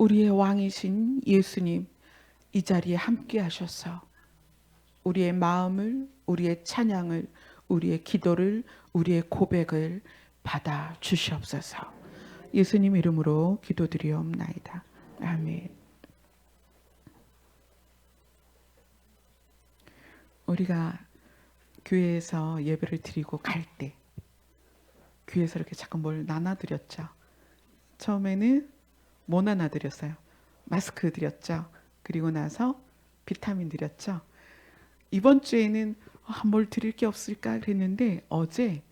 우리의 왕이신 예수님 이 자리에 함께 하셔서 우리의 마음을, 우리의 찬양을, 우리의 기도를, 우리의 고백을 받아 주시옵소서. 예수님 이름으로 기도드리옵나이다. 아멘. 우리가 교회에서 예배를 드리고 갈 때 교회에서 이렇게 자꾸 뭘 나눠드렸죠. 처음에는 뭐 나눠드렸어요? 마스크 드렸죠. 그리고 나서 비타민 드렸죠. 이번 주에는 뭘 드릴 게 없을까 그랬는데 어제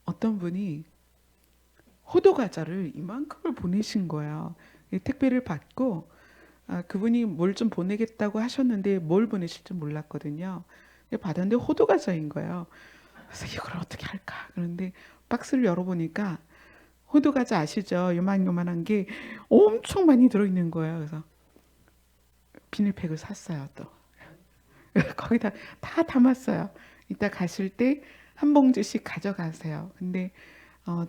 어떤 분이 호두 과자를 이만큼을 보내신 거예요. 택배를 받고 그분이 뭘 좀 보내겠다고 하셨는데 뭘 보내실 줄 몰랐거든요. 받았는데 호두 과자인 거예요. 그래서 이걸 어떻게 할까? 그런데 박스를 열어보니까 호두 과자 아시죠? 요만요만한 게 엄청 많이 들어있는 거예요. 그래서 비닐팩을 샀어요. 또 거기다 다 담았어요. 이따 가실 때 한 봉지씩 가져가세요. 근데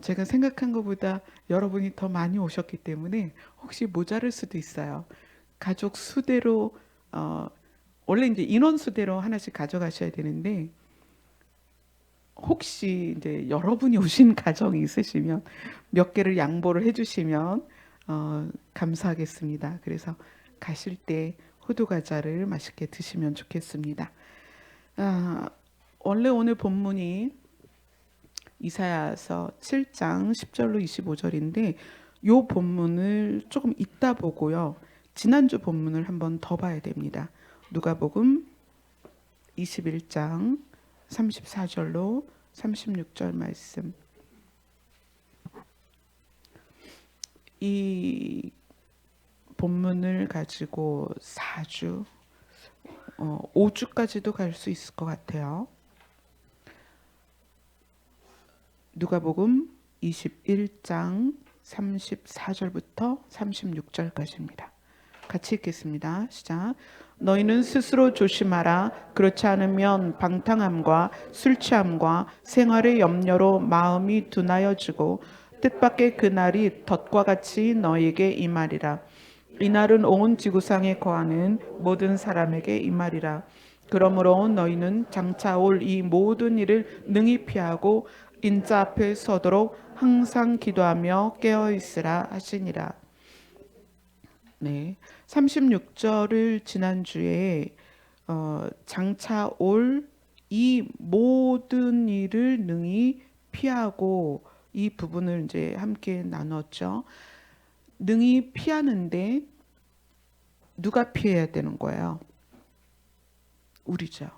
제가 생각한 것보다 여러분이 더 많이 오셨기 때문에 혹시 모자랄 수도 있어요. 가족 수대로 원래 이제 인원 수대로 하나씩 가져가셔야 되는데 혹시 이제 여러분이 오신 가정이 있으시면 몇 개를 양보를 해주시면 감사하겠습니다. 그래서 가실 때 호두 과자를 맛있게 드시면 좋겠습니다. 원래 오늘 본문이 이사야서 7장 10절로 25절인데 요 본문을 조금 이따 보고요. 지난주 본문을 한번 더 봐야 됩니다. 누가복음 21장 34절로 36절 말씀. 이 본문을 가지고 4주, 5주까지도 갈 수 있을 것 같아요. 누가복음 21장 34절부터 36절까지입니다. 같이 읽겠습니다. 시작. 너희는 스스로 조심하라. 그렇지 않으면 방탕함과 술 취함과 생활의 염려로 마음이 둔하여지고 뜻밖의 그날이 덫과 같이 너희에게 임하리라. 이날은 온 지구상에 거하는 모든 사람에게 임하리라. 그러므로 너희는 장차 올 이 모든 일을 능히 피하고 인자 앞에 서도록 항상 기도하며 깨어 있으라 하시니라. 네, 36절을 지난주에 장차 올 이 모든 일을 능히 피하고 이 부분을 이제 함께 나눴죠. 능히 피하는데 누가 피해야 되는 거예요? 우리죠.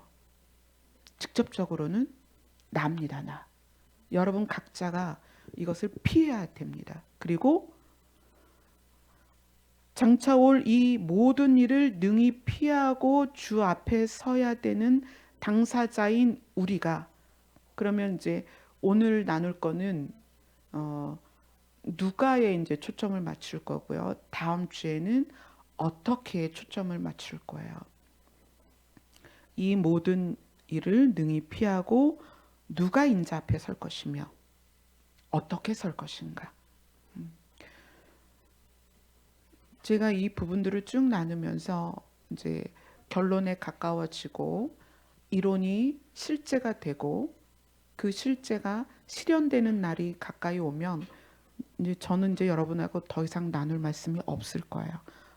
직접적으로는 나입니다. 나. 여러분 각자가 이것을 피해야 됩니다. 그리고 장차 올 이 모든 일을 능히 피하고 주 앞에 서야 되는 당사자인 우리가 그러면 이제 오늘 나눌 거는 누가에 이제 초점을 맞출 거고요. 다음 주에는 어떻게 초점을 맞출 거예요. 이 모든 일을 능히 피하고 누가 인자 앞에 설 것이며 어떻게 설 것인가. 제가 이 부분들을 쭉 나누면서 이제 결론에 가까워지고 이론이 실제가 되고 그 실제가 실현되는 날이 가까이 오면 이제 저는 이제 여러분하고 더 이상 나눌 말씀이 없을 거예요.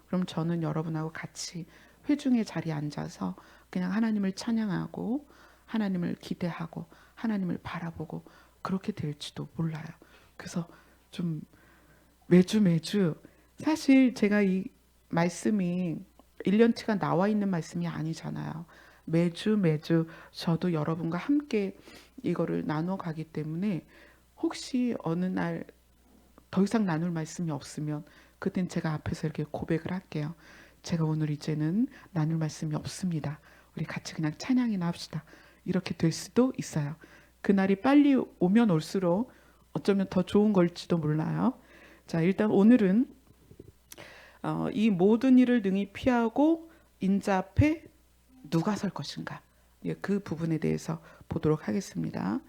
그럼 저는 여러분하고 같이 회중의 자리에 앉아서 그냥 하나님을 찬양하고 하나님을 기대하고 하나님을 바라보고 그렇게 될지도 몰라요. 그래서 좀 매주 사실 제가 이 말씀이 1년치가 나와 있는 말씀이 아니잖아요. 매주 저도 여러분과 함께 이거를 나눠 가기 때문에 혹시 어느 날 더 이상 나눌 말씀이 없으면 그땐 제가 앞에서 이렇게 고백을 할게요. 제가 오늘 이제는 나눌 말씀이 없습니다. 우리 같이 그냥 찬양이나 합시다. 이렇게 될 수도 있어요. 그날이 빨리 오면 올수록 어쩌면 더 좋은 걸지도 몰라요. 자, 일단 오늘은 이 모든 일을 능히 피하고 인자 앞에 누가 설 것인가 그 부분에 대해서 보도록 하겠습니다.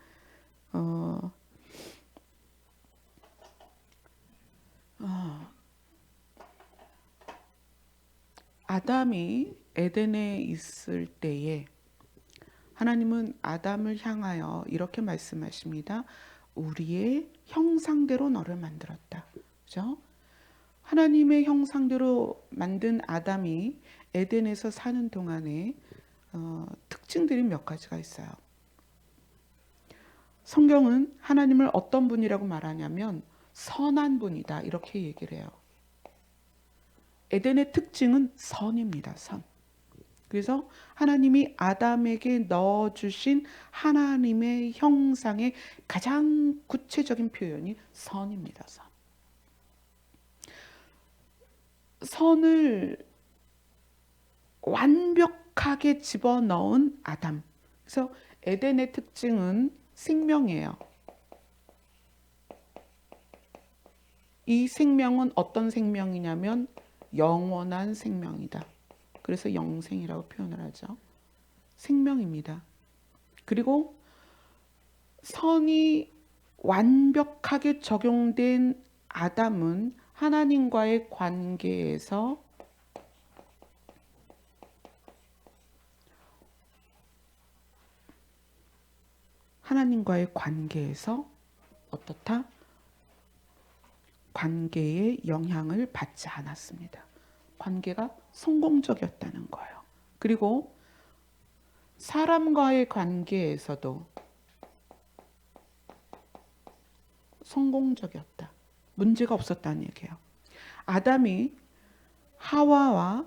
아담이 에덴에 있을 때에 하나님은 아담을 향하여 이렇게 말씀하십니다. 우리의 형상대로 너를 만들었다. 그죠? 하나님의 형상대로 만든 아담이 에덴에서 사는 동안에 특징들이 몇 가지가 있어요. 성경은 하나님을 어떤 분이라고 말하냐면 선한 분이다 이렇게 얘기를 해요. 에덴의 특징은 선입니다. 선. 그래서 하나님이 아담에게 넣어주신 하나님의 형상의 가장 구체적인 표현이 선입니다. 선. 선을 완벽하게 집어넣은 아담. 그래서 에덴의 특징은 생명이에요. 이 생명은 어떤 생명이냐면 영원한 생명이다. 그래서 영생이라고 표현을 하죠. 생명입니다. 그리고 선이 완벽하게 적용된 아담은 하나님과의 관계에서 어떻다? 관계에 영향을 받지 않았습니다. 관계가 성공적이었다는 거예요. 그리고 사람과의 관계에서도 성공적이었다. 문제가 없었다는 얘기예요. 아담이 하와와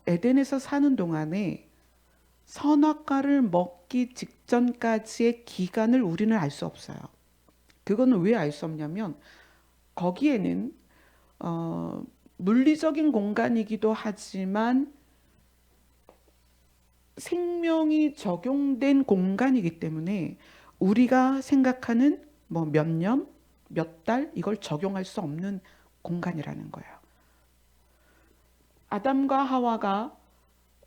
에덴에서 사는 동안에 선악과를 먹기 직전까지의 기간을 우리는 알 수 없어요. 그거는 왜 알 수 없냐면 거기에는 물리적인 공간이기도 하지만 생명이 적용된 공간이기 때문에 우리가 생각하는 뭐 몇 년, 몇 달 이걸 적용할 수 없는 공간이라는 거예요. 아담과 하와가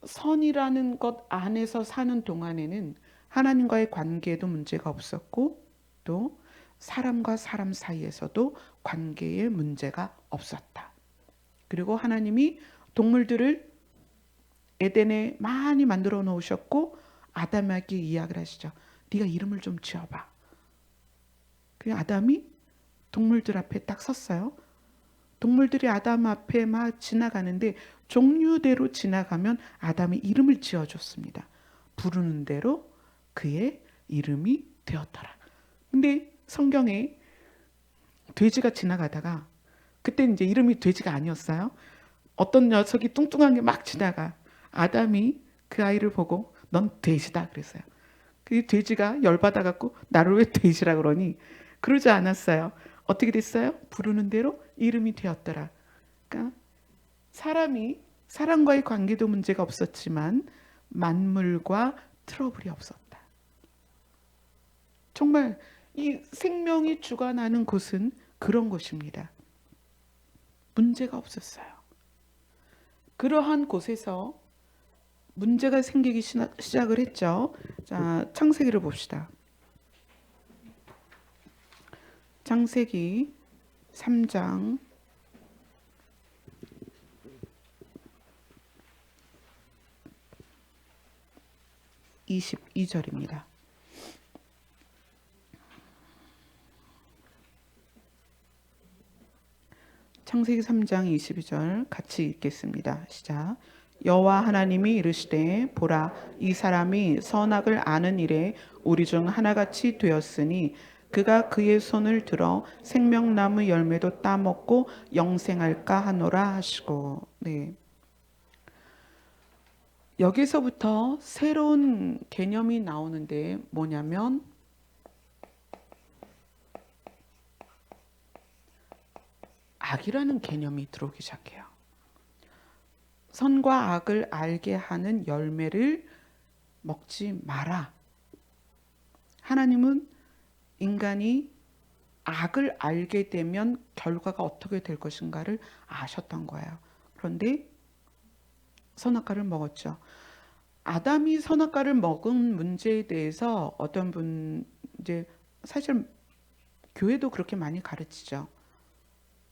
선이라는 것 안에서 사는 동안에는 하나님과의 관계에도 문제가 없었고 또 사람과 사람 사이에서도 관계에 문제가 없었다. 그리고 하나님이 동물들을 에덴에 많이 만들어 놓으셨고 아담에게 이야기를 하시죠. 네가 이름을 좀 지어봐. 그냥 아담이 동물들 앞에 딱 섰어요. 동물들이 아담 앞에 막 지나가는데 종류대로 지나가면 아담이 이름을 지어줬습니다. 부르는 대로 그의 이름이 되었더라. 근데 성경에 돼지가 지나가다가 그때 이제 이름이 돼지가 아니었어요. 어떤 녀석이 뚱뚱한 게 막 지나가. 아담이 그 아이를 보고 넌 돼지다 그랬어요. 그 돼지가 열받아갖고 나를 왜 돼지라 그러니? 그러지 않았어요. 어떻게 됐어요? 부르는 대로 이름이 되었더라. 그러니까 사람과의 관계도 문제가 없었지만 만물과 트러블이 없었다. 정말 이 생명이 주관하는 곳은 그런 곳입니다. 문제가 없었어요. 그러한 곳에서 문제가 생기기 시작을 했죠. 자, 창세기를 봅시다. 창세기 3장 22절입니다. 창세기 3장 22절 같이 읽겠습니다. 시작. 여호와 하나님이 이르시되 보라 이 사람이 선악을 아는 일에 우리 중 하나같이 되었으니 그가 그의 손을 들어 생명나무 열매도 따먹고 영생할까 하노라 하시고. 네. 여기서부터 새로운 개념이 나오는데 뭐냐면 악이라는 개념이 들어오기 시작해요. 선과 악을 알게 하는 열매를 먹지 마라. 하나님은 인간이 악을 알게 되면 결과가 어떻게 될 것인가를 아셨던 거예요. 그런데 선악과를 먹었죠. 아담이 선악과를 먹은 문제에 대해서 어떤 분 이제 사실 교회도 그렇게 많이 가르치죠.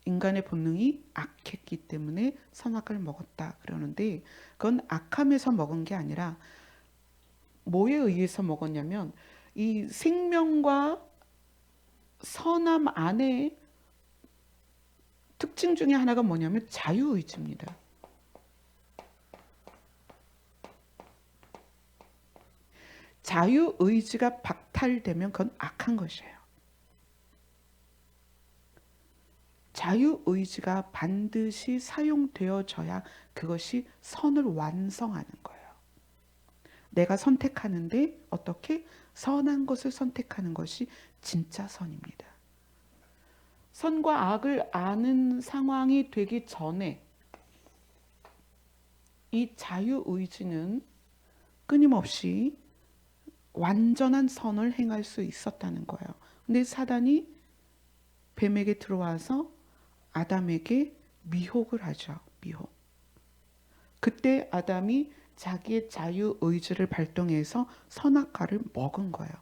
인간의 본능이 악했기 때문에 선악과를 먹었다 그러는데, 그건 악함에서 먹은 게 아니라 뭐에 의해서 먹었냐면 이 생명과 선함 안에 특징 중에 하나가 뭐냐면 자유의지입니다. 자유의지가 박탈되면 그건 악한 것이에요. 자유의지가 반드시 사용되어져야 그것이 선을 완성하는 거예요. 내가 선택하는데 어떻게? 선한 것을 선택하는 것이 진짜 선입니다. 선과 악을 아는 상황이 되기 전에 이 자유의지는 끊임없이 완전한 선을 행할 수 있었다는 거예요. 근데 사단이 뱀에게 들어와서 아담에게 미혹을 하죠. 미혹. 그때 아담이 자기의 자유의지를 발동해서 선악과를 먹은 거예요.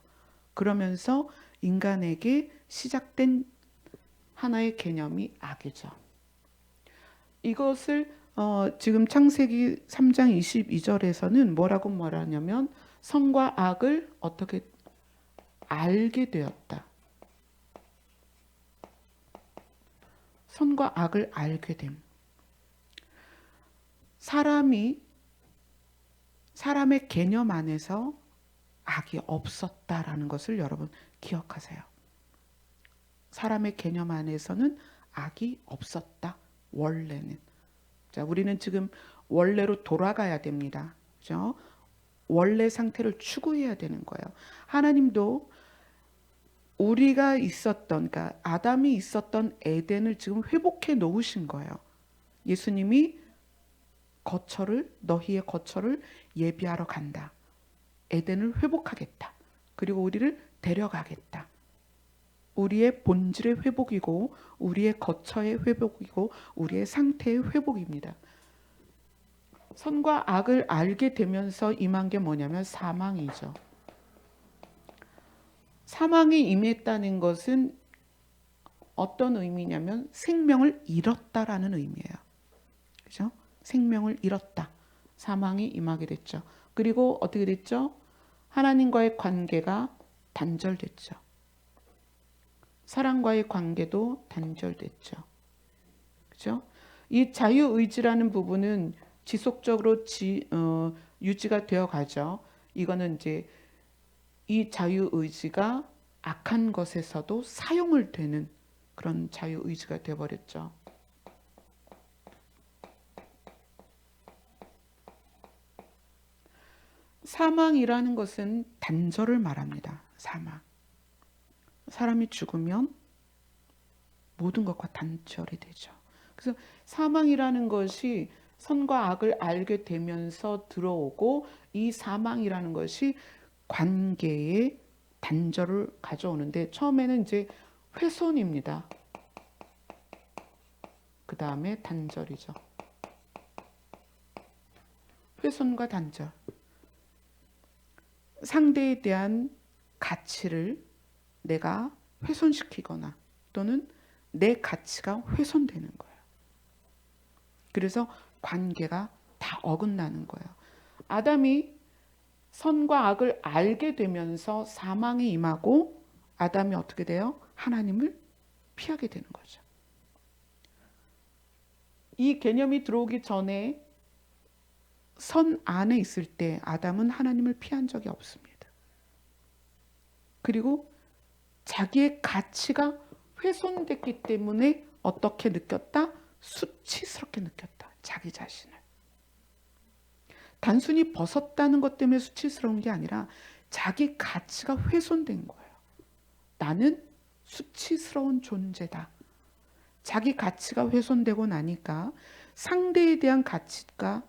그러면서 인간에게 시작된 하나의 개념이 악이죠. 이것을 지금 창세기 3장 22절에서는 뭐라고 말하냐면 선과 악을 어떻게 알게 되었다. 선과 악을 알게 됨. 사람의 개념 안에서 악이 없었다라는 것을 여러분 기억하세요. 사람의 개념 안에서는 악이 없었다. 원래는. 자, 우리는 지금 원래로 돌아가야 됩니다. 그죠? 원래 상태를 추구해야 되는 거예요. 하나님도 우리가 있었던, 그러니까 아담이 있었던 에덴을 지금 회복해 놓으신 거예요. 예수님이 너희의 거처를 예비하러 간다. 에덴을 회복하겠다. 그리고 우리를 데려가겠다. 우리의 본질의 회복이고 우리의 거처의 회복이고 우리의 상태의 회복입니다. 선과 악을 알게 되면서 임한 게 뭐냐면 사망이죠. 사망이 임했다는 것은 어떤 의미냐면 생명을 잃었다라는 의미예요. 그죠? 생명을 잃었다. 사망이 임하게 됐죠. 그리고 어떻게 됐죠? 하나님과의 관계가 단절됐죠. 사람과의 관계도 단절됐죠. 그죠? 이 자유의지라는 부분은 지속적으로 유지가 되어 가죠. 이거는 이제 이 자유의지가 악한 것에서도 사용을 되는 그런 자유의지가 되어버렸죠. 사망이라는 것은 단절을 말합니다. 사망. 사람이 죽으면 모든 것과 단절이 되죠. 그래서 사망이라는 것이 선과 악을 알게 되면서 들어오고 이 사망이라는 것이 관계의 단절을 가져오는데 처음에는 이제 훼손입니다. 그 다음에 단절이죠. 훼손과 단절. 상대에 대한 가치를 내가 훼손시키거나 또는 내 가치가 훼손되는 거예요. 그래서 관계가 다 어긋나는 거예요. 아담이 선과 악을 알게 되면서 사망이 임하고 아담이 어떻게 돼요? 하나님을 피하게 되는 거죠. 이 개념이 들어오기 전에 선 안에 있을 때 아담은 하나님을 피한 적이 없습니다. 그리고 자기의 가치가 훼손됐기 때문에 어떻게 느꼈다? 수치스럽게 느꼈다. 자기 자신을. 단순히 벗었다는 것 때문에 수치스러운 게 아니라 자기 가치가 훼손된 거예요. 나는 수치스러운 존재다. 자기 가치가 훼손되고 나니까 상대에 대한 가치가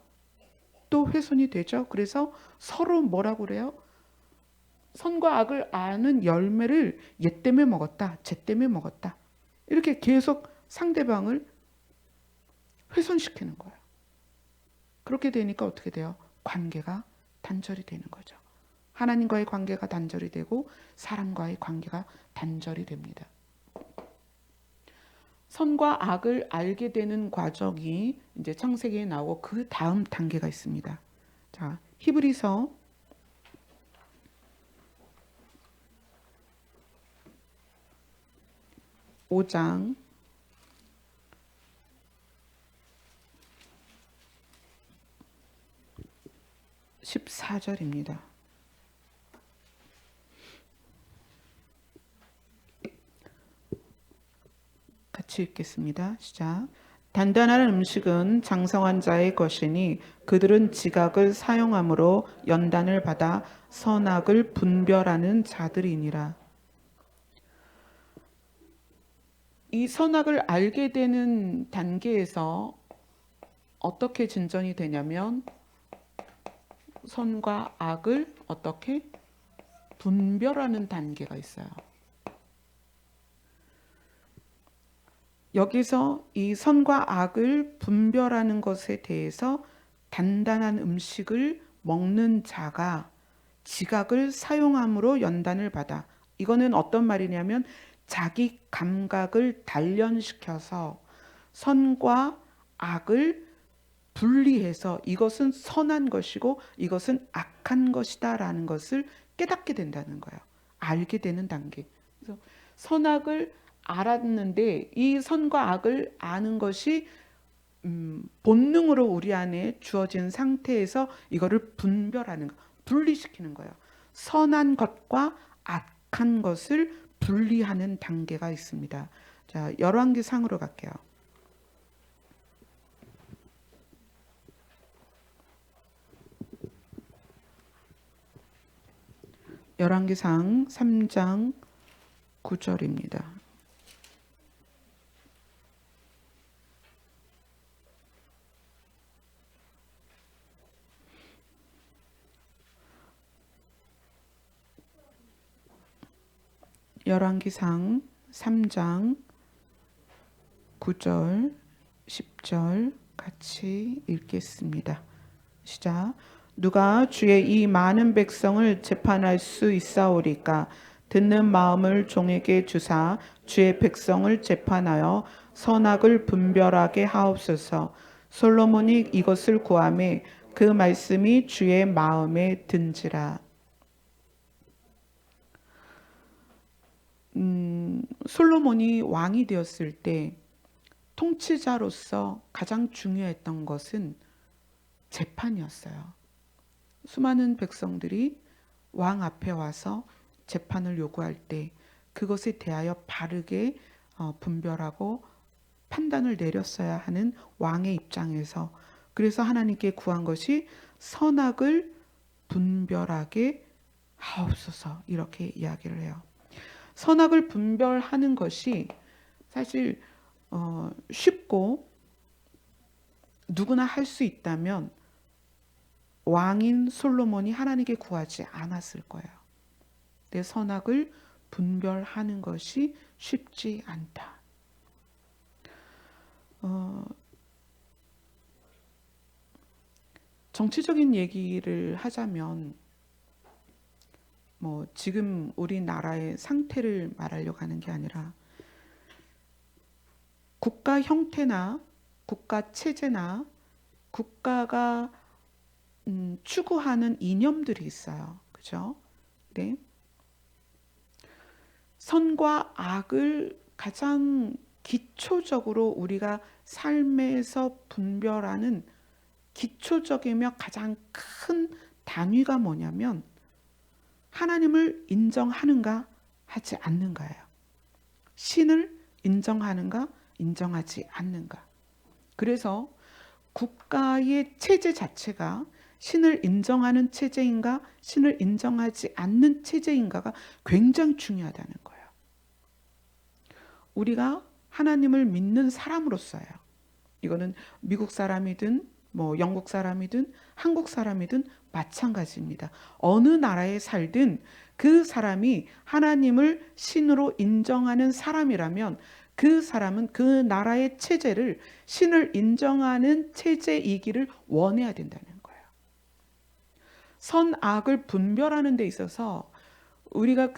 또 훼손이 되죠. 그래서 서로 뭐라고 그래요? 선과 악을 아는 열매를 얘 때문에 먹었다. 쟤 때문에 먹었다. 이렇게 계속 상대방을 훼손시키는 거예요. 그렇게 되니까 어떻게 돼요? 관계가 단절이 되는 거죠. 하나님과의 관계가 단절이 되고 사람과의 관계가 단절이 됩니다. 선과 악을 알게 되는 과정이 이제 창세기에 나오고 그 다음 단계가 있습니다. 자, 히브리서 5장 14절입니다. 같이 읽겠습니다. 시작. 단단한 음식은 장성한 자의 것이니 그들은 지각을 사용함으로 연단을 받아 선악을 분별하는 자들이니라. 이 선악을 알게 되는 단계에서 어떻게 진전이 되냐면 선과 악을 어떻게 분별하는 단계가 있어요. 여기서 이 선과 악을 분별하는 것에 대해서 단단한 음식을 먹는 자가 지각을 사용함으로 연단을 받아. 이거는 어떤 말이냐면 자기 감각을 단련시켜서 선과 악을 분리해서 이것은 선한 것이고 이것은 악한 것이다라는 것을 깨닫게 된다는 거예요. 알게 되는 단계. 그래서 선악을 알았는데 이 선과 악을 아는 것이 본능으로 우리 안에 주어진 상태에서 이거를 분별하는 거, 분리시키는 거예요. 선한 것과 악한 것을 분리하는 단계가 있습니다. 자, 열왕기상으로 갈게요. 열왕기상 3장 9절입니다. 열왕기상 3장 9절, 10절 같이 읽겠습니다. 시작. 누가 주의 이 많은 백성을 재판할 수 있사오리까? 듣는 마음을 종에게 주사 주의 백성을 재판하여 선악을 분별하게 하옵소서. 솔로몬이 이것을 구하매 그 말씀이 주의 마음에 든지라. 솔로몬이 왕이 되었을 때 통치자로서 가장 중요했던 것은 재판이었어요. 수많은 백성들이 왕 앞에 와서 재판을 요구할 때 그것에 대하여 바르게 분별하고 판단을 내렸어야 하는 왕의 입장에서, 그래서 하나님께 구한 것이 선악을 분별하게 하옵소서, 이렇게 이야기를 해요. 선악을 분별하는 것이 사실 쉽고 누구나 할 수 있다면 왕인 솔로몬이 하나님께 구하지 않았을 거예요. 내 선악을 분별하는 것이 쉽지 않다. 정치적인 얘기를 하자면 지금 우리나라의 상태를 말하려고 하는 게 아니라 국가 형태나 국가 체제나 국가가 추구하는 이념들이 있어요. 그죠? 네. 선과 악을 가장 기초적으로 우리가 삶에서 분별하는 기초적이며 가장 큰 단위가 뭐냐면 하나님을 인정하는가 하지 않는가예요. 신을 인정하는가 인정하지 않는가. 그래서 국가의 체제 자체가 신을 인정하는 체제인가 신을 인정하지 않는 체제인가가 굉장히 중요하다는 거예요. 우리가 하나님을 믿는 사람으로서요. 이거는 미국 사람이든 영국 사람이든 한국 사람이든 마찬가지입니다. 어느 나라에 살든 그 사람이 하나님을 신으로 인정하는 사람이라면 그 사람은 그 나라의 체제를 신을 인정하는 체제이기를 원해야 된다는 거예요. 선악을 분별하는 데 있어서 우리가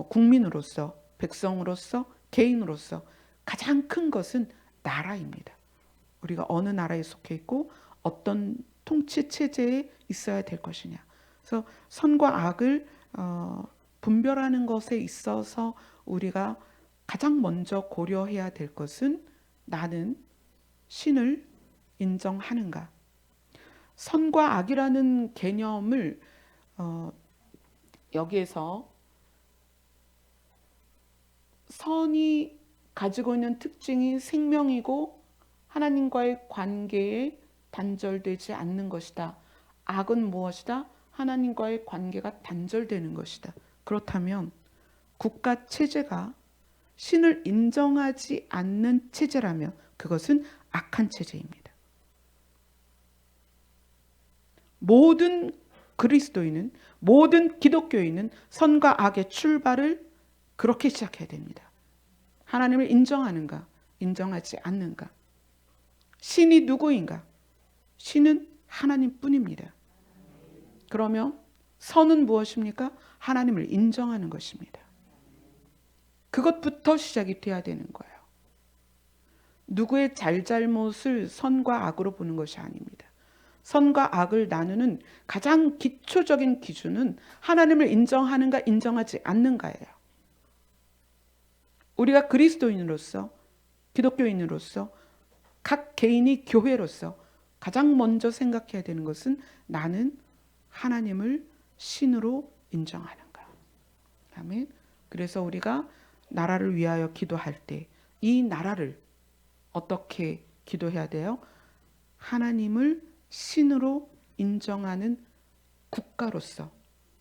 국민으로서 백성으로서, 개인으로서 가장 큰 것은 나라입니다. 우리가 어느 나라에 속해 있고 어떤 통치 체제에 있어야 될 것이냐. 그래서 선과 악을 분별하는 것에 있어서 우리가 가장 먼저 고려해야 될 것은 나는 신을 인정하는가. 선과 악이라는 개념을 여기에서 선이 가지고 있는 특징이 생명이고 하나님과의 관계에 단절되지 않는 것이다. 악은 무엇이다? 하나님과의 관계가 단절되는 것이다. 그렇다면 국가 체제가 신을 인정하지 않는 체제라면 그것은 악한 체제입니다. 모든 그리스도인은, 모든 기독교인은 선과 악의 출발을 그렇게 시작해야 됩니다. 하나님을 인정하는가, 인정하지 않는가. 신이 누구인가? 신은 하나님뿐입니다. 그러면 선은 무엇입니까? 하나님을 인정하는 것입니다. 그것부터 시작이 돼야 되는 거예요. 누구의 잘잘못을 선과 악으로 보는 것이 아닙니다. 선과 악을 나누는 가장 기초적인 기준은 하나님을 인정하는가 인정하지 않는가예요. 우리가 그리스도인으로서, 기독교인으로서, 각 개인이 교회로서 가장 먼저 생각해야 되는 것은 나는 하나님을 신으로 인정하는가. 아멘. 그래서 우리가 나라를 위하여 기도할 때 이 나라를 어떻게 기도해야 돼요? 하나님을 신으로 인정하는 국가로서,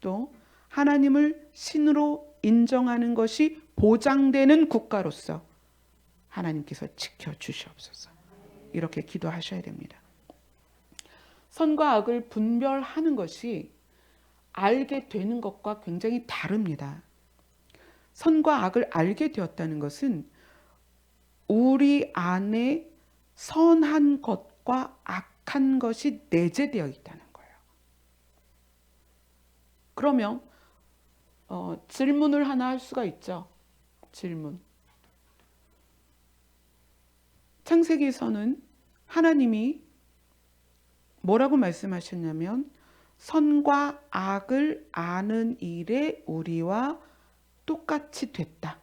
또 하나님을 신으로 인정하는 것이 보장되는 국가로서 하나님께서 지켜주시옵소서. 이렇게 기도하셔야 됩니다. 선과 악을 분별하는 것이 알게 되는 것과 굉장히 다릅니다. 선과 악을 알게 되었다는 것은 우리 안에 선한 것과 악한 것이 내재되어 있다는 거예요. 그러면 질문을 하나 할 수가 있죠. 질문. 창세기에서는 하나님이 뭐라고 말씀하셨냐면 선과 악을 아는 일에 우리와 똑같이 됐다.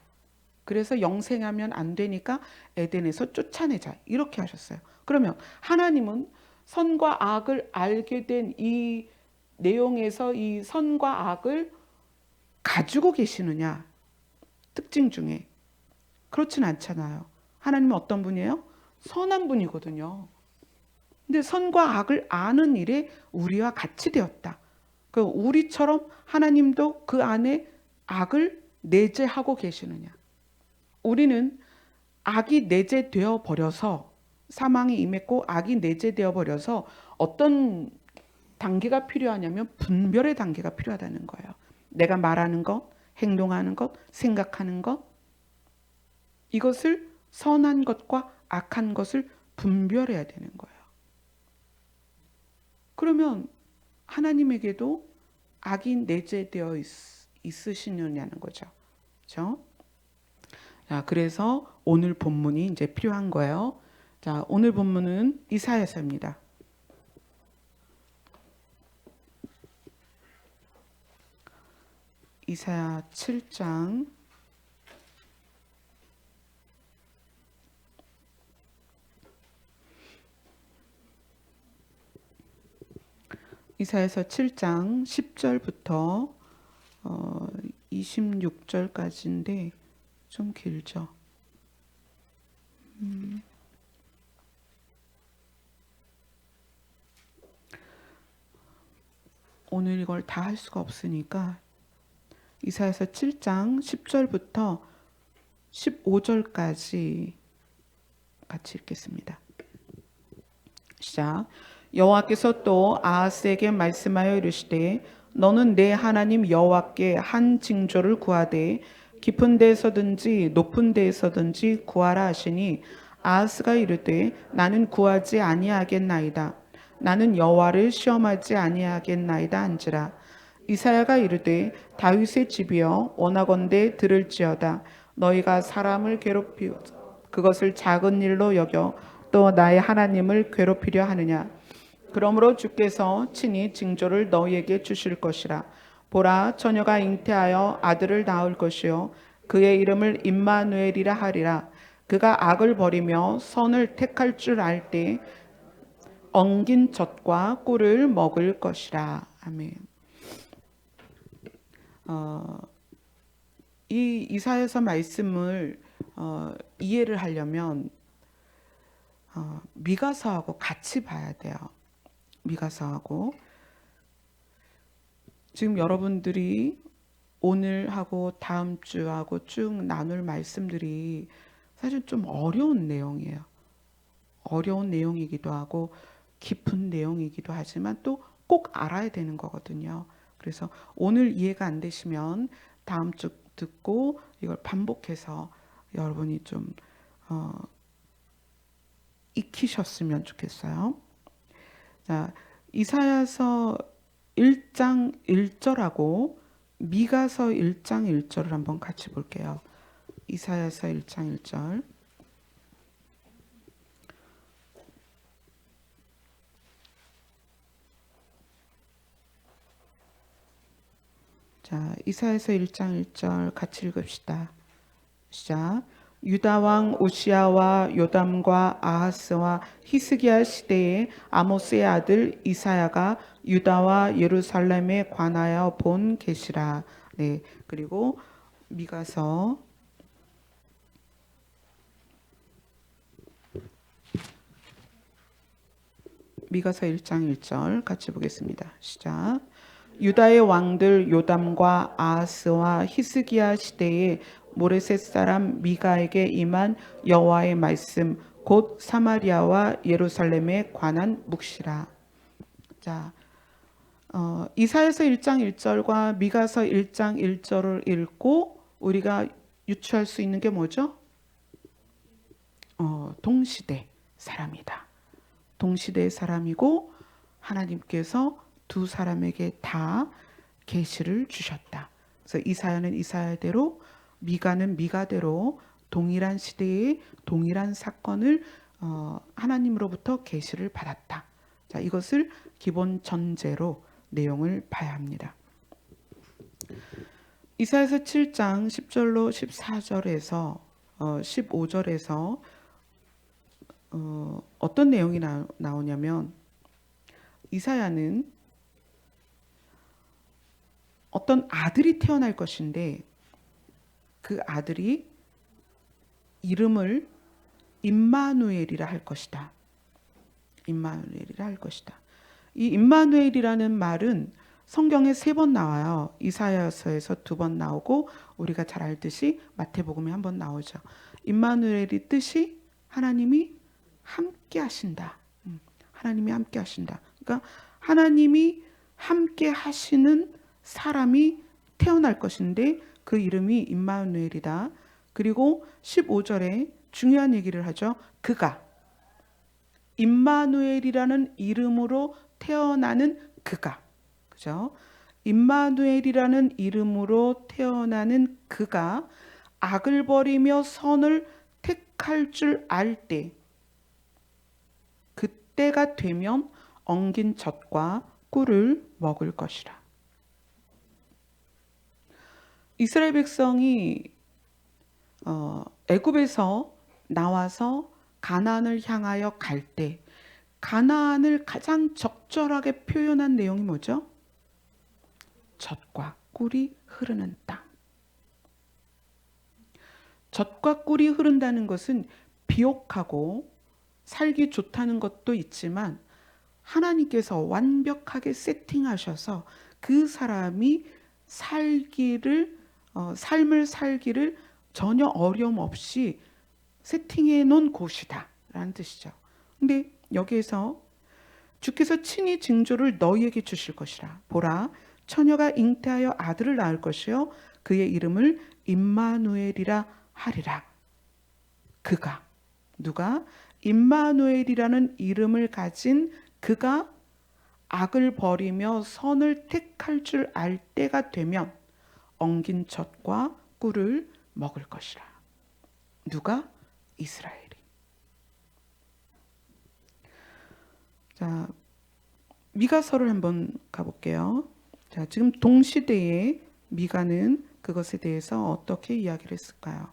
그래서 영생하면 안 되니까 에덴에서 쫓아내자. 이렇게 하셨어요. 그러면 하나님은 선과 악을 알게 된 이 내용에서 이 선과 악을 가지고 계시느냐? 특징 중에. 그렇진 않잖아요. 하나님은 어떤 분이에요? 선한 분이거든요. 근데 선과 악을 아는 일에 우리와 같이 되었다. 그 우리처럼 하나님도 그 안에 악을 내재하고 계시느냐? 우리는 악이 내재되어 버려서, 사망이 임했고 악이 내재되어 버려서 어떤 단계가 필요하냐면 분별의 단계가 필요하다는 거예요. 내가 말하는 것, 행동하는 것, 생각하는 것, 이것을 선한 것과 악한 것을 분별해야 되는 거예요. 그러면 하나님에게도 악이 내재되어 있으시느냐는 거죠. 그렇죠? 자, 그래서 오늘 본문이 이제 필요한 거예요. 자, 오늘 본문은 이사야서입니다. 이사야 7장 10절부터 26절까지인데 좀 길죠. 오늘 이걸 다 할 수가 없으니까 이사야서 7장 10절부터 15절까지 같이 읽겠습니다. 시작. 여호와께서 또 아하스에게 말씀하여 이르시되 너는 내 하나님 여호와께 한 징조를 구하되 깊은 데에서든지 높은 데에서든지 구하라 하시니 아하스가 이르되 나는 구하지 아니하겠나이다. 나는 여호와를 시험하지 아니하겠나이다 한지라. 이사야가 이르되 다윗의 집이여 원하건대 들을지어다. 너희가 사람을 괴롭히고 그것을 작은 일로 여겨 또 나의 하나님을 괴롭히려 하느냐. 그러므로 주께서 친히 징조를 너희에게 주실 것이라. 보라, 처녀가 잉태하여 아들을 낳을 것이요 그의 이름을 임마누엘이라 하리라. 그가 악을 버리며 선을 택할 줄 알 때 엉긴 젖과 꿀을 먹을 것이라. 아멘. 이 이사야서 말씀을 이해를 하려면 미가서하고 같이 봐야 돼요. 미가서하고 지금 여러분들이 오늘 하고 다음 주하고 쭉 나눌 말씀들이 사실 좀 어려운 내용이에요. 어려운 내용이기도 하고 깊은 내용이기도 하지만 또 꼭 알아야 되는 거거든요. 그래서 오늘 이해가 안 되시면 다음 주 듣고 이걸 반복해서 여러분이 좀 익히셨으면 좋겠어요. 자, 이사야서 1장 1절하고 미가서 1장 1절을 한번 같이 볼게요. 이사야서 1장 1절. 자, 이사야서 1장 1절 같이 읽읍시다. 시작. 유다 왕 오시아와 요담과 아하스와 히스기야 시대에 아모스의 아들 이사야가 유다와 예루살렘에 관하여 본 계시라. 네, 그리고 미가서 1장 1절 같이 보겠습니다. 시작. 유다의 왕들 요담과 아하스와 히스기야 시대에 모레셋 사람 미가에게 임한 여호와의 말씀 곧 사마리아와 예루살렘에 관한 묵시라. 자, 이사야서 1장 1절과 미가서 1장 1절을 읽고 우리가 유추할 수 있는 게 뭐죠? 동시대 사람이다. 동시대의 사람이고 하나님께서 두 사람에게 다 계시를 주셨다. 그래서 이사야는 이사야대로 미가는 미가대로 동일한 시대의 동일한 사건을 하나님으로부터 계시를 받았다. 자, 이것을 기본 전제로 내용을 봐야 합니다. 이사야서 7장 10절로 14절에서 15절에서 어떤 내용이 나오냐면 이사야는 어떤 아들이 태어날 것인데 그 아들이 이름을 임마누엘이라 할 것이다. 임마누엘이라 할 것이다. 이 임마누엘이라는 말은 성경에 3번 나와요. 이사야서에서 2번 나오고 우리가 잘 알듯이 마태복음에 1번 나오죠. 임마누엘이 뜻이 하나님이 함께 하신다. 하나님이 함께 하신다. 그러니까 하나님이 함께 하시는 사람이 태어날 것인데 그 이름이 임마누엘이다. 그리고 15절에 중요한 얘기를 하죠. 그가 임마누엘이라는 이름으로 태어나는 그가, 그죠? 임마누엘이라는 이름으로 태어나는 그가 악을 버리며 선을 택할 줄 알 때, 그때가 되면 엉긴 젖과 꿀을 먹을 것이라. 이스라엘 백성이 애굽에서 나와서 가나안을 향하여 갈 때 가나안을 가장 적절하게 표현한 내용이 뭐죠? 젖과 꿀이 흐르는 땅. 젖과 꿀이 흐른다는 것은 비옥하고 살기 좋다는 것도 있지만 하나님께서 완벽하게 세팅하셔서 그 사람이 삶을 살기를 전혀 어려움 없이 세팅해 놓은 곳이다 라는 뜻이죠. 근데 여기에서 주께서 친히 징조를 너희에게 주실 것이라. 보라, 처녀가 잉태하여 아들을 낳을 것이요 그의 이름을 임마누엘이라 하리라. 그가, 누가? 임마누엘이라는 이름을 가진 그가 악을 버리며 선을 택할 줄 알 때가 되면 엉긴 젖과 꿀을 먹을 것이라. 누가? 이스라엘이. 자, 미가서를 한번 가볼게요. 자, 지금 동시대에 미가는 그것에 대해서 어떻게 이야기를 했을까요?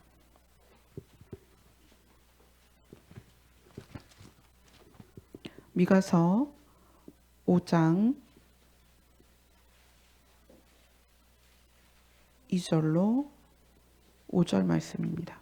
미가서 5장 2절로 5절 말씀입니다.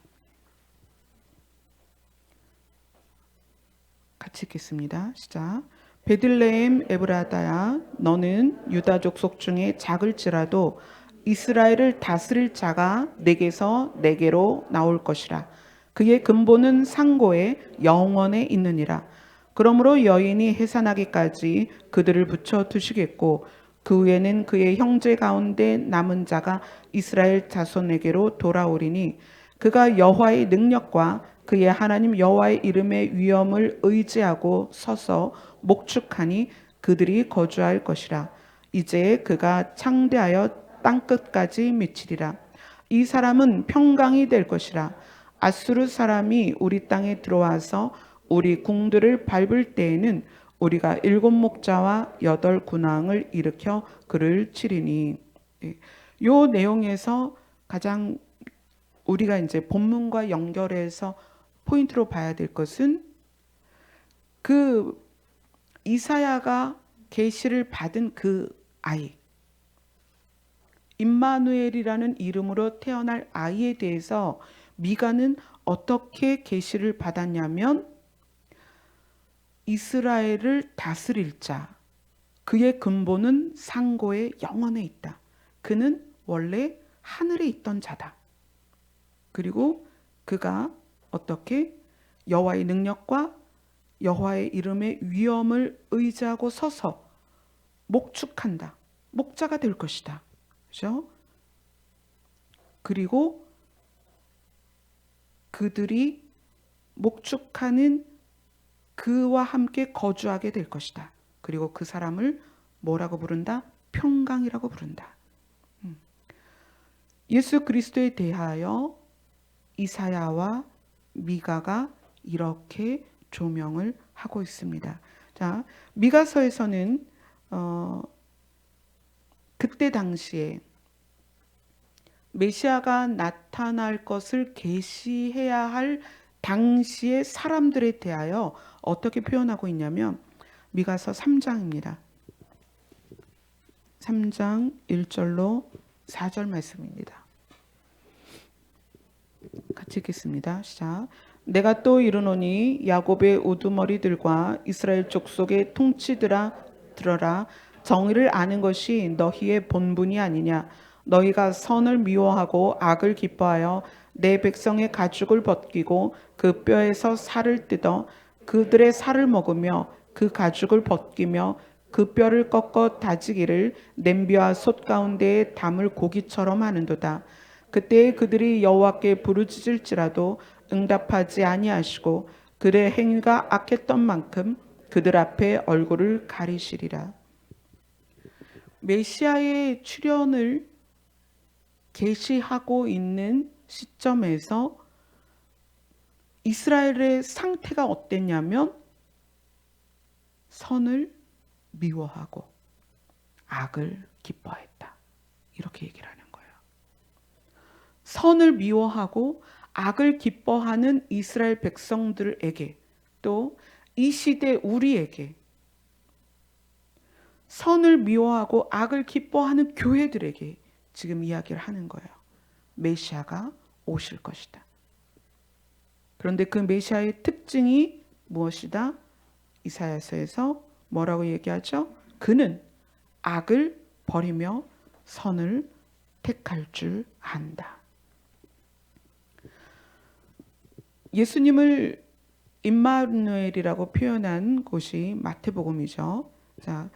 같이 읽겠습니다. 시작. 베들레헴 에브라다야, 너는 유다 족속 중에 작을지라도 이스라엘을 다스릴 자가 내게서 내게로 나올 것이라. 그의 근본은 상고에 영원에 있느니라. 그러므로 여인이 해산하기까지 그들을 붙여 두시겠고 그 후에는 그의 형제 가운데 남은 자가 이스라엘 자손에게로 돌아오리니 그가 여호와의 능력과 그의 하나님 여호와의 이름의 위엄을 의지하고 서서 목축하니 그들이 거주할 것이라. 이제 그가 창대하여 땅끝까지 미치리라. 이 사람은 평강이 될 것이라. 아수르 사람이 우리 땅에 들어와서 우리 궁들을 밟을 때에는 우리가 7 목자와 8 군왕을 일으켜 그를 치리니. 요 내용에서 가장 우리가 이제 본문과 연결해서 포인트로 봐야 될 것은 그 이사야가 계시를 받은 그 아이, 임마누엘이라는 이름으로 태어날 아이에 대해서 미가는 어떻게 계시를 받았냐면 이스라엘을 다스릴 자, 그의 근본은 상고의 영원에 있다. 그는 원래 하늘에 있던 자다. 그리고 그가 어떻게 여호와의 능력과 여호와의 이름의 위엄을 의지하고 서서 목축한다. 목자가 될 것이다. 그렇죠? 그리고 그들이 목축하는 그와 함께 거주하게 될 것이다. 그리고 그 사람을 뭐라고 부른다? 평강이라고 부른다. 예수 그리스도에 대하여 이사야와 미가가 이렇게 조명을 하고 있습니다. 자, 미가서에서는 그때 당시에 메시아가 나타날 것을 계시해야 할 당시의 사람들에 대하여 어떻게 표현하고 있냐면 미가서 3장입니다. 3장 1절로 4절 말씀입니다. 같이 읽겠습니다. 시작. 내가 또 이르노니 야곱의 우두머리들과 이스라엘 족속의 통치들아 들어라. 정의를 아는 것이 너희의 본분이 아니냐. 너희가 선을 미워하고 악을 기뻐하여 내 백성의 가죽을 벗기고 그 뼈에서 살을 뜯어 그들의 살을 먹으며 그 가죽을 벗기며 그 뼈를 꺾어 다지기를 냄비와 솥 가운데에 담을 고기처럼 하는도다. 그때 그들이 여호와께 부르짖을지라도 응답하지 아니하시고 그들의 행위가 악했던 만큼 그들 앞에 얼굴을 가리시리라. 메시아의 출현을 계시하고 있는 시점에서 이스라엘의 상태가 어땠냐면 선을 미워하고 악을 기뻐했다. 이렇게 얘기를 하는 거예요. 선을 미워하고 악을 기뻐하는 이스라엘 백성들에게 또 이 시대 우리에게 선을 미워하고 악을 기뻐하는 교회들에게 지금 이야기를 하는 거예요. 메시아가 오실 것이다. 그런데 그 메시아의 특징이 무엇이다? 이사야서에서 뭐라고 얘기하죠? 그는 악을 버리며 선을 택할 줄 안다. 예수님을 임마누엘이라고 표현한 곳이 마태복음이죠. 자,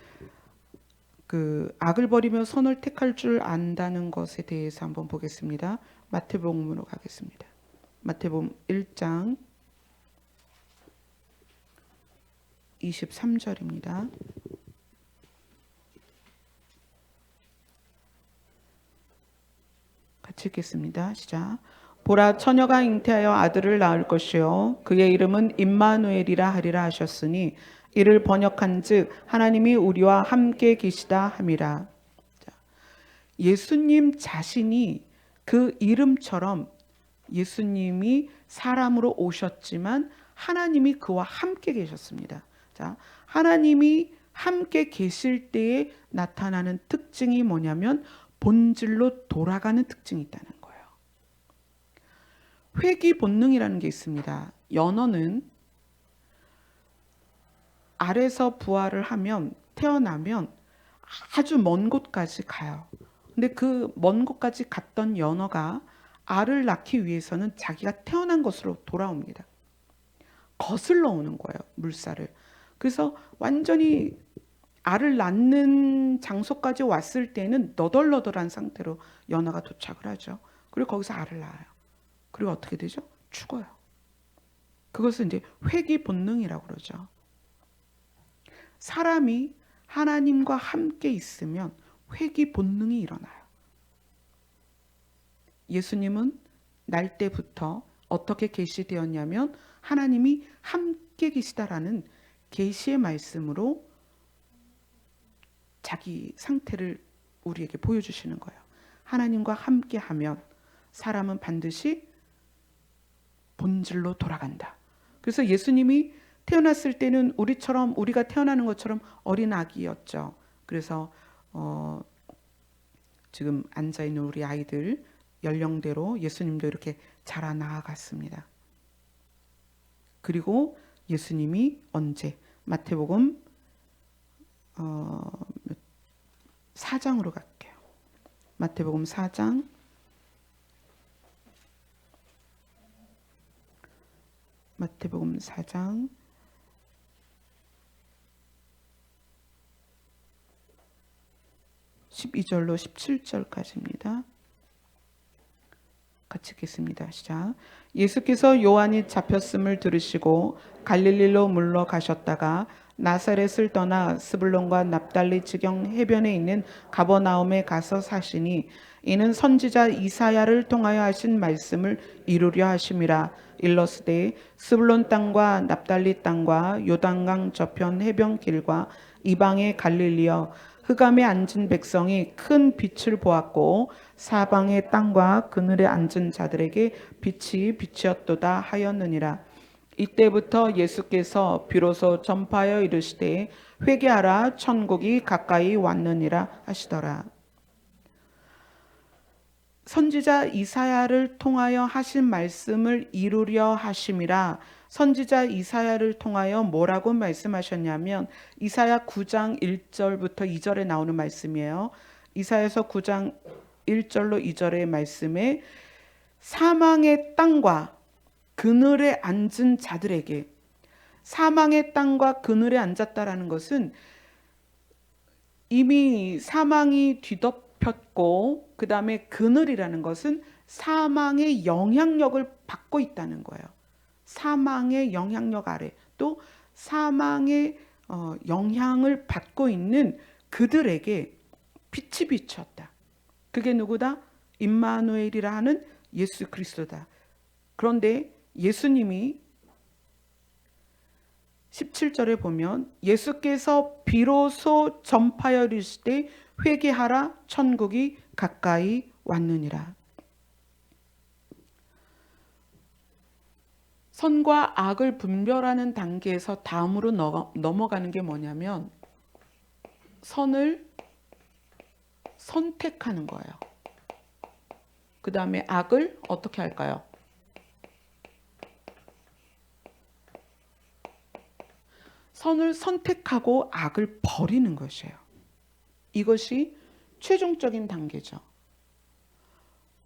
그 악을 버리며 선을 택할 줄 안다는 것에 대해서 한번 보겠습니다. 마태복음으로 가겠습니다. 마태복음 1장 23절입니다. 같이 읽겠습니다. 시작. 보라, 처녀가 잉태하여 아들을 낳을 것이요 그의 이름은 임마누엘이라 하리라 하셨으니 이를 번역한즉 하나님이 우리와 함께 계시다 함이라. 예수님 자신이 그 이름처럼 예수님이 사람으로 오셨지만 하나님이 그와 함께 계셨습니다. 자, 하나님이 함께 계실 때에 나타나는 특징이 뭐냐면 본질로 돌아가는 특징이 있다는 거예요. 회귀 본능이라는 게 있습니다. 연어는 알에서 부화를 하면 태어나면 아주 먼 곳까지 가요. 근데 그 먼 곳까지 갔던 연어가 알을 낳기 위해서는 자기가 태어난 곳으로 돌아옵니다. 거슬러 오는 거예요, 물살을. 그래서 완전히 알을 낳는 장소까지 왔을 때는 너덜너덜한 상태로 연어가 도착을 하죠. 그리고 거기서 알을 낳아요. 그리고 어떻게 되죠? 죽어요. 그것을 이제 회귀 본능이라고 그러죠. 사람이 하나님과 함께 있으면 회귀 본능이 일어나요. 예수님은 날 때부터 어떻게 계시되었냐면 하나님이 함께 계시다라는 계시의 말씀으로 자기 상태를 우리에게 보여주시는 거예요. 하나님과 함께 하면 사람은 반드시 본질로 돌아간다. 그래서 예수님이 태어났을 때는 우리가 태어나는 것처럼 어린 아기였죠. 그래서 지금 앉아있는 우리 아이들 연령대로 예수님도 이렇게 자라 나아갔습니다. 그리고 예수님이 언제 마태복음 4장으로 갈게요. 마태복음 4장 12절로 17절까지입니다. 같이 읽겠습니다. 시작. 예수께서 요한이 잡혔음을 들으시고 갈릴리로 물러가셨다가 나사렛을 떠나 스불론과 납달리 지경 해변에 있는 가버나움에 가서 사시니 이는 선지자 이사야를 통하여 하신 말씀을 이루려 하심이라. 일러스되 스불론 땅과 납달리 땅과 요단강 저편 해변 길과 이방의 갈릴리여 흑암에 앉은 백성이 큰 빛을 보았고 사방의 땅과 그늘에 앉은 자들에게 빛이 비치었도다 하였느니라. 이때부터 예수께서 비로소 전파하여 이르시되 회개하라 천국이 가까이 왔느니라 하시더라. 선지자 이사야를 통하여 하신 말씀을 이루려 하심이라. 선지자 이사야를 통하여 뭐라고 말씀하셨냐면 이사야 9장 1절부터 2절에 나오는 말씀이에요. 이사야서 9장 1절로 2절의 말씀에 사망의 땅과 그늘에 앉은 자들에게, 사망의 땅과 그늘에 앉았다라는 것은 이미 사망이 뒤덮였고 그 다음에 그늘이라는 것은 사망의 영향력을 받고 있다는 거예요. 사망의 영향력 아래 또 사망의 영향을 받고 있는 그들에게 빛이 비쳤다. 그게 누구다? 임마누엘이라 하는 예수 그리스도다. 그런데 예수님이 17절에 보면 예수께서 비로소 전파하여 이르시되 회개하라 천국이 가까이 왔느니라. 선과 악을 분별하는 단계에서 다음으로 넘어가는 게 뭐냐면 선을 선택하는 거예요. 그 다음에 악을 어떻게 할까요? 선을 선택하고 악을 버리는 것이에요. 이것이 최종적인 단계죠.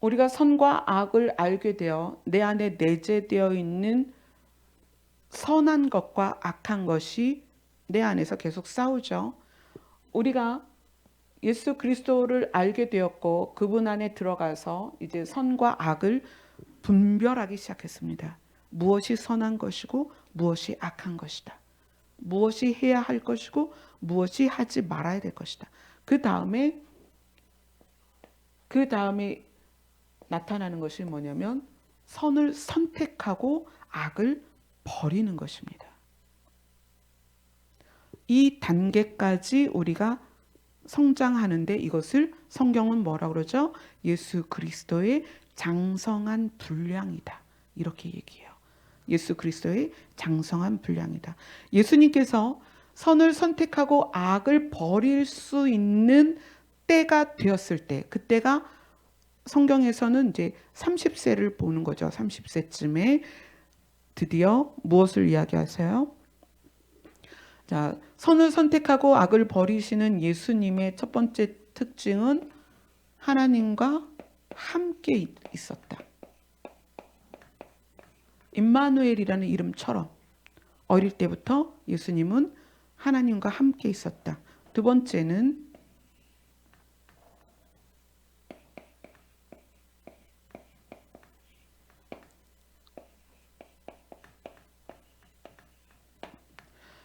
우리가 선과 악을 알게 되어 내 안에 내재되어 있는 선한 것과 악한 것이 내 안에서 계속 싸우죠. 우리가 예수 그리스도를 알게 되었고 그분 안에 들어가서 이제 선과 악을 분별하기 시작했습니다. 무엇이 선한 것이고 무엇이 악한 것이다. 무엇이 해야 할 것이고 무엇이 하지 말아야 될 것이다. 그 다음에 나타나는 것이 뭐냐면 선을 선택하고 악을 버리는 것입니다. 이 단계까지 우리가 성장하는데 이것을 성경은 뭐라 그러죠? 예수 그리스도의 장성한 분량이다. 이렇게 얘기해요. 예수 그리스도의 장성한 분량이다. 예수님께서 선을 선택하고 악을 버릴 수 있는 때가 되었을 때, 그때가 성경에서는 이제 30세를 보는 거죠. 30세쯤에 드디어 무엇을 이야기하세요? 자, 선을 선택하고 악을 버리시는 예수님의 첫 번째 특징은 하나님과 함께 있었다. 임마누엘이라는 이름처럼 어릴 때부터 예수님은 하나님과 함께 있었다. 두 번째는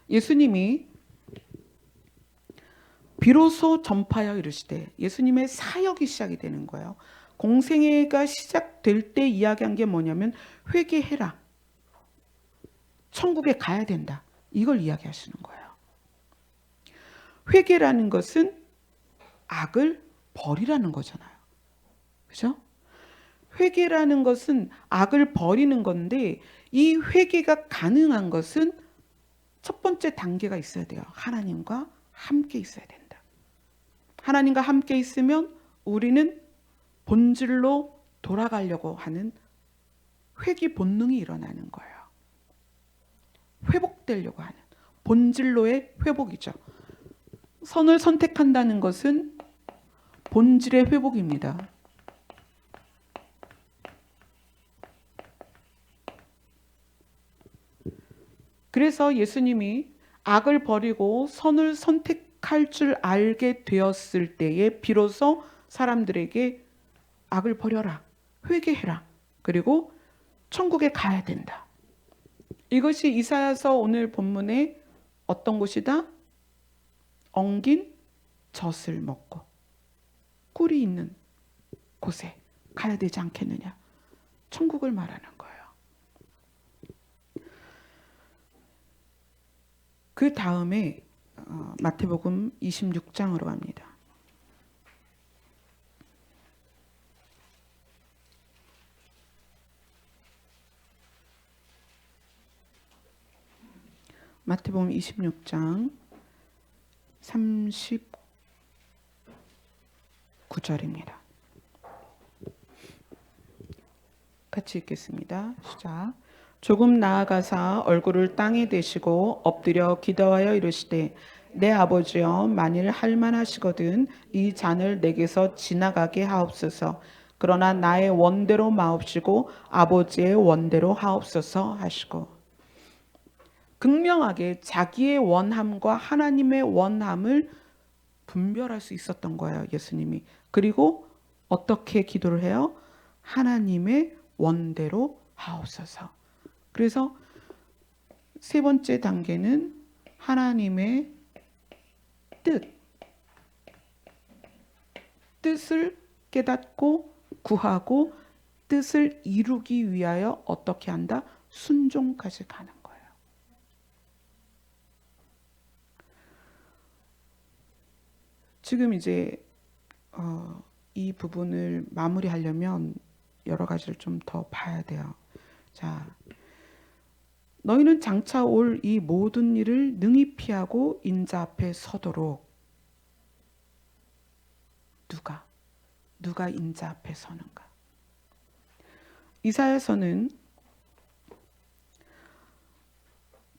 예수님이 비로소 전파하여 이르시되, 예수님의 사역이 시작이 되는 거예요. 공생애가 시작될 때 이야기한 게 뭐냐면 회개해라, 천국에 가야 된다, 이걸 이야기하시는 거예요. 회개라는 것은 악을 버리라는 거잖아요. 그죠? 회개라는 것은 악을 버리는 건데, 이 회개가 가능한 것은 첫 번째 단계가 있어야 돼요. 하나님과 함께 있어야 된다. 하나님과 함께 있으면 우리는 본질로 돌아가려고 하는 회귀 본능이 일어나는 거예요. 회복되려고 하는 본질로의 회복이죠. 선을 선택한다는 것은 본질의 회복입니다. 그래서 예수님이 악을 버리고 선을 선택할 줄 알게 되었을 때에 비로소 사람들에게 악을 버려라, 회개해라, 그리고 천국에 가야 된다. 이것이 이사야서 오늘 본문의 어떤 곳이다? 엉긴 젖을 먹고 꿀이 있는 곳에 가야 되지 않겠느냐. 천국을 말하는 거예요. 그 다음에 마태복음 26장으로 갑니다. 마태복음 26장 39절입니다. 같이 읽겠습니다. 시작. 조금 나아가사 얼굴을 땅에 대시고 엎드려 기도하여 이르시되, 내 아버지여, 만일 할만하시거든 이 잔을 내게서 지나가게 하옵소서. 그러나 나의 원대로 마옵시고 아버지의 원대로 하옵소서 하시고, 극명하게 자기의 원함과 하나님의 원함을 분별할 수 있었던 거예요, 예수님이. 그리고 어떻게 기도를 해요? 하나님의 원대로 하옵소서. 그래서 세 번째 단계는 하나님의 뜻을 깨닫고 구하고 뜻을 이루기 위하여 어떻게 한다? 순종까지 가는 거예요. 지금 이제 이 부분을 마무리하려면 여러 가지를 좀 더 봐야 돼요. 자, 너희는 장차 올 이 모든 일을 능히 피하고 인자 앞에 서도록. 누가 인자 앞에 서는가? 이사야서는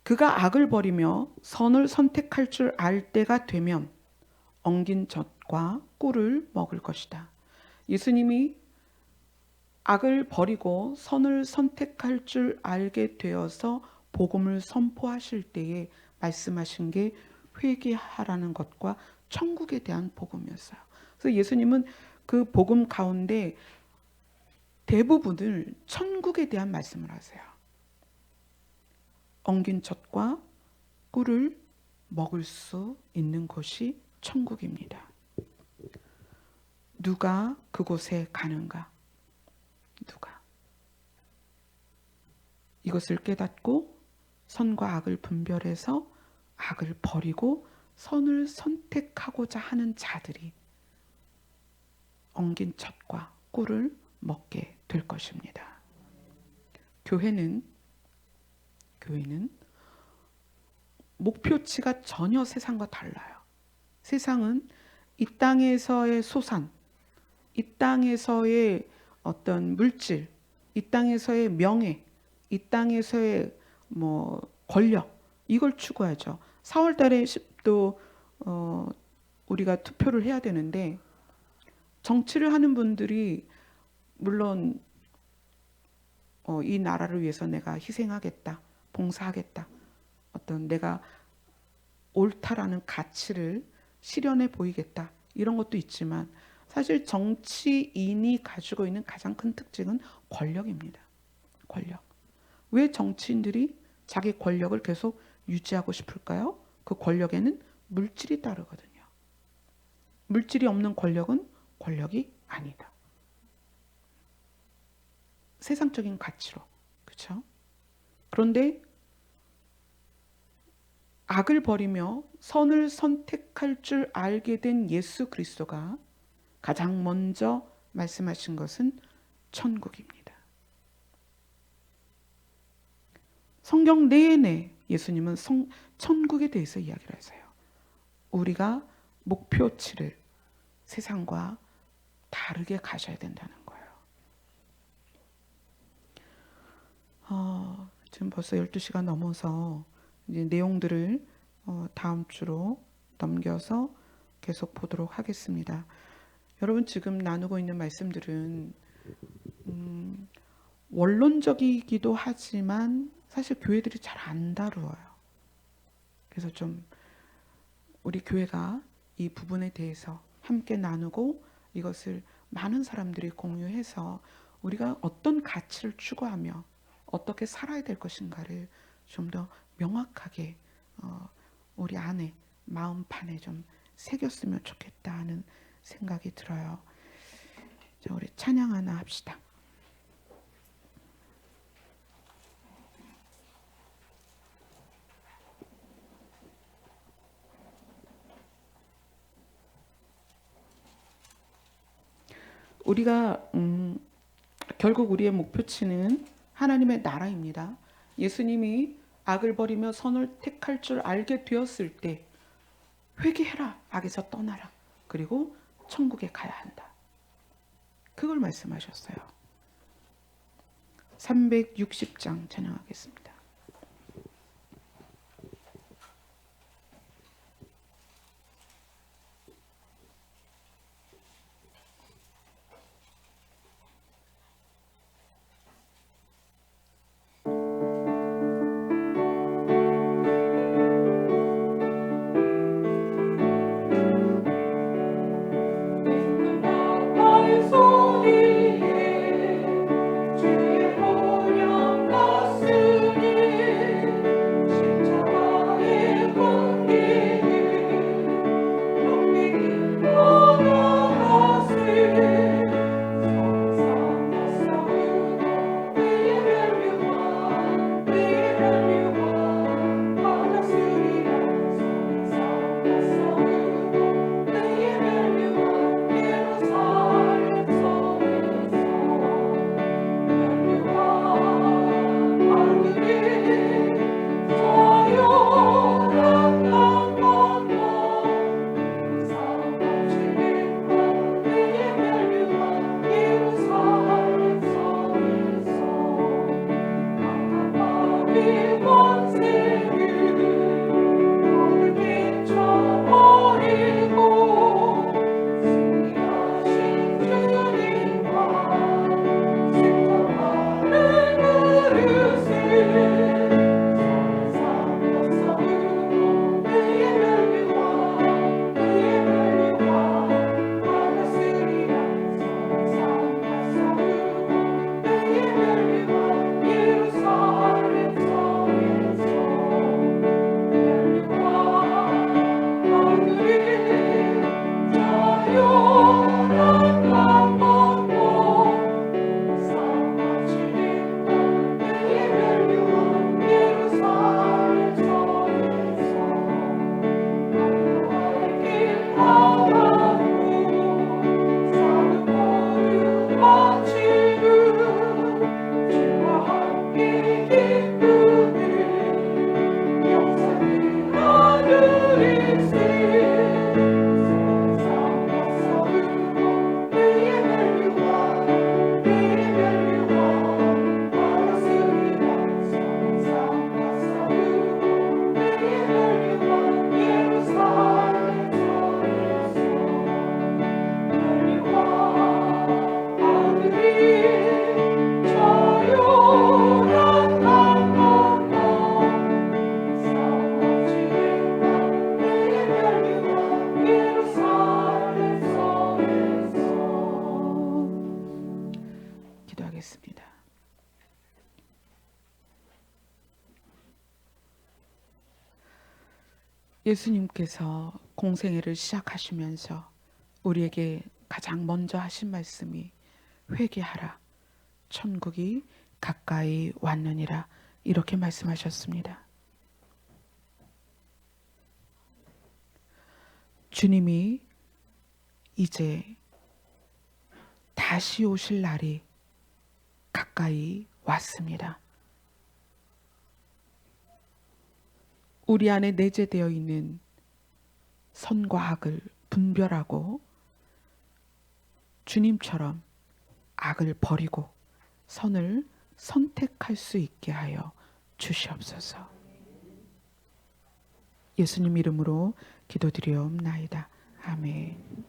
그가 악을 버리며 선을 선택할 줄 알 때가 되면 엉긴 젖과 꿀을 먹을 것이다. 예수님이 악을 버리고 선을 선택할 줄 알게 되어서 복음을 선포하실 때에 말씀하신 게 회개하라는 것과 천국에 대한 복음이었어요. 그래서 예수님은 그 복음 가운데 대부분을 천국에 대한 말씀을 하세요. 엉긴 젖과 꿀을 먹을 수 있는 곳이 천국입니다. 누가 그곳에 가는가? 누가? 이것을 깨닫고 선과 악을 분별해서 악을 버리고 선을 선택하고자 하는 자들이 엉긴 젖과 꿀을 먹게 될 것입니다. 교회는 목표치가 전혀 세상과 달라요. 세상은 이 땅에서의 소산, 이 땅에서의 어떤 물질, 이 땅에서의 명예, 이 땅에서의 권력, 이걸 추구하죠. 4월 달에 또 우리가 투표를 해야 되는데, 정치를 하는 분들이 물론 이 나라를 위해서 내가 희생하겠다, 봉사하겠다, 어떤 내가 옳다라는 가치를 실현해 보이겠다, 이런 것도 있지만, 사실 정치인이 가지고 있는 가장 큰 특징은 권력입니다. 권력. 왜 정치인들이 자기 권력을 계속 유지하고 싶을까요? 그 권력에는 물질이 따르거든요. 물질이 없는 권력은 권력이 아니다. 세상적인 가치로. 그렇죠? 그런데 악을 버리며 선을 선택할 줄 알게 된 예수 그리스도가 가장 먼저 말씀하신 것은 천국입니다. 성경 내내 예수님은 천국에 대해서 이야기를 하세요. 우리가 목표치를 세상과 다르게 가셔야 된다는 거예요. 지금 벌써 12시가 넘어서 이제 내용들을 다음 주로 넘겨서 계속 보도록 하겠습니다. 여러분, 지금 나누고 있는 말씀들은 원론적이기도 하지만 사실 교회들이 잘 안 다루어요. 그래서 좀 우리 교회가 이 부분에 대해서 함께 나누고 이것을 많은 사람들이 공유해서 우리가 어떤 가치를 추구하며 어떻게 살아야 될 것인가를 좀 더 명확하게 우리 안에 마음판에 좀 새겼으면 좋겠다 하는 생각이 들어요. 자, 우리 찬양 하나 합시다. 우리가 결국 우리의 목표치는 하나님의 나라입니다. 예수님이 악을 버리며 선을 택할 줄 알게 되었을 때 회개해라, 악에서 떠나라, 그리고 천국에 가야 한다. 그걸 말씀하셨어요. 360장 찬양하겠습니다. 주의 보혈 가슴이 예수님께서 공생애를 시작하시면서 우리에게 가장 먼저 하신 말씀이 회개하라. 천국이 가까이 왔느니라. 이렇게 말씀하셨습니다. 주님이 이제 다시 오실 날이 가까이 왔습니다. 우리 안에 내재되어 있는 선과 악을 분별하고 주님처럼 악을 버리고 선을 선택할 수 있게 하여 주시옵소서. 예수님 이름으로 기도드리옵나이다. 아멘.